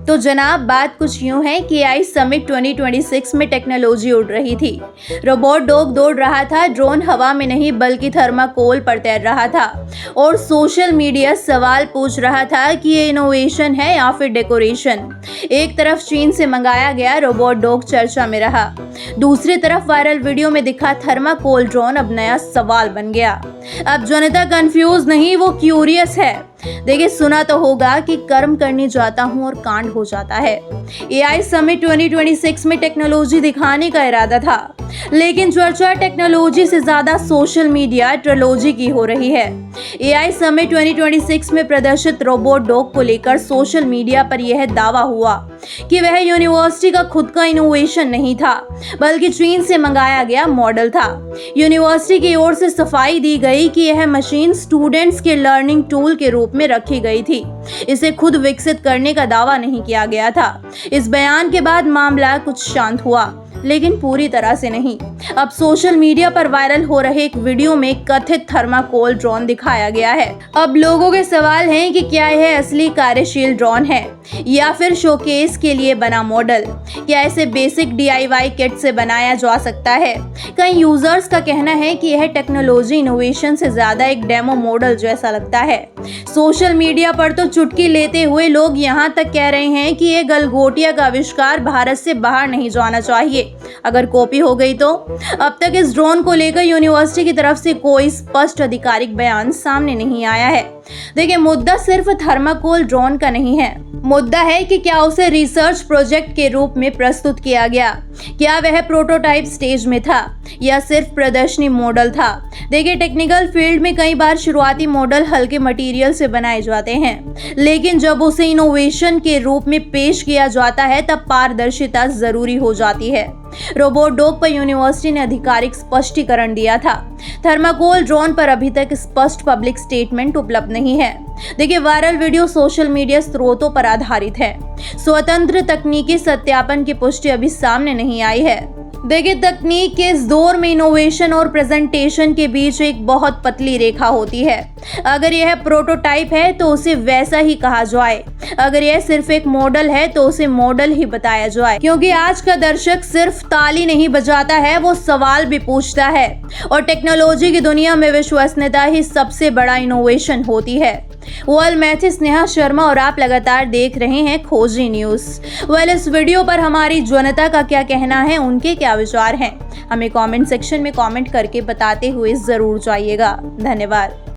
तो जनाब बात कुछ यूं है कि एआई समिट 2026 में टेक्नोलॉजी उड़ रही थी। रोबोट डॉग दौड़ रहा था, ड्रोन हवा में नहीं बल्कि थर्माकोल पर तैर रहा था और सोशल मीडिया सवाल पूछ रहा था कि ये इनोवेशन है या फिर डेकोरेशन। एक तरफ चीन से मंगाया गया रोबोट डॉग चर्चा में रहा, दूसरी तरफ वायरल वीडियो में दिखा थर्माकोल ड्रोन अब नया सवाल बन गया। अब जनता कंफ्यूज नहीं, वो क्यूरियस है। देखिए, सुना तो होगा कि कर्म करने जाता हूं और कांड हो जाता है। एआई समिट 2026 में टेक्नोलॉजी दिखाने का इरादा था, लेकिन चर्चा टेक्नोलॉजी से ज्यादा सोशल मीडिया ट्रिलॉजी की हो रही है। एआई समिट 2026 में प्रदर्शित रोबोट डॉग को लेकर सोशल मीडिया पर यह दावा हुआ कि वह यूनिवर्सिटी का खुद का इनोवेशन नहीं था, बल्कि चीन से मंगाया गया मॉडल था। यूनिवर्सिटी की ओर से सफाई दी गई कि यह मशीन स्टूडेंट्स के लर्निंग टूल के रूप में रखी गई थी, इसे खुद विकसित करने का दावा नहीं किया गया था। इस बयान के बाद मामला कुछ शांत हुआ, लेकिन पूरी तरह से नहीं। अब सोशल मीडिया पर वायरल हो रहे एक वीडियो में कथित थर्माकोल ड्रोन दिखाया गया है। अब लोगों के सवाल हैं कि क्या यह असली कार्यशील ड्रोन है या फिर शोकेस के लिए बना मॉडल। क्या इसे बेसिक DIY किट से बनाया जा सकता है? कई यूजर्स का कहना है कि यह टेक्नोलॉजी इनोवेशन से ज्यादा एक डेमो मॉडल जैसा लगता है। सोशल मीडिया पर तो चुटकी लेते हुए लोग यहाँ तक कह रहे हैं कि यह गलगोटिया का आविष्कार भारत से बाहर नहीं जाना चाहिए, अगर कॉपी हो गई तो। अब तक इस ड्रोन को लेकर यूनिवर्सिटी की तरफ से कोई स्पष्ट आधिकारिक बयान सामने नहीं आया है। देखिए, मुद्दा सिर्फ थर्माकोल ड्रोन का नहीं है, मुद्दा है कि क्या उसे रिसर्च प्रोजेक्ट के रूप में प्रस्तुत किया गया, क्या वह प्रोटोटाइप स्टेज में था या सिर्फ प्रदर्शनी मॉडल था। देखिए, टेक्निकल फील्ड में कई बार शुरुआती मॉडल हल्के मटेरियल से बनाए जाते हैं, लेकिन जब उसे इनोवेशन के रूप में पेश किया जाता है तब पारदर्शिता जरूरी हो जाती है। रोबोट डॉग पर यूनिवर्सिटी ने आधिकारिक स्पष्टीकरण दिया था। थर्माकोल ड्रोन पर अभी तक स्पष्ट पब्लिक स्टेटमेंट उपलब्ध नहीं है। देखिए, वायरल वीडियो सोशल मीडिया स्रोतों पर आधारित है। स्वतंत्र तकनीकी सत्यापन की पुष्टि अभी सामने नहीं आई है। देखिए, तकनीक के इस दौर में इनोवेशन और प्रेजेंटेशन के बीच एक बहुत पतली रेखा होती है। अगर यह प्रोटोटाइप है तो उसे वैसा ही कहा जाए, अगर यह सिर्फ एक मॉडल है तो उसे मॉडल ही बताया जाए, क्योंकि आज का दर्शक सिर्फ ताली नहीं बजाता है, वो सवाल भी पूछता है। और टेक्नोलॉजी की दुनिया में विश्वसनीयता ही सबसे बड़ा इनोवेशन होती है। मैं थी स्नेहा शर्मा और आप लगातार देख रहे हैं खोजी न्यूज। इस वीडियो पर हमारी जनता का क्या कहना है, उनके क्या विचार हैं, हमें कमेंट सेक्शन में कमेंट करके बताते हुए जरूर जाइएगा। धन्यवाद।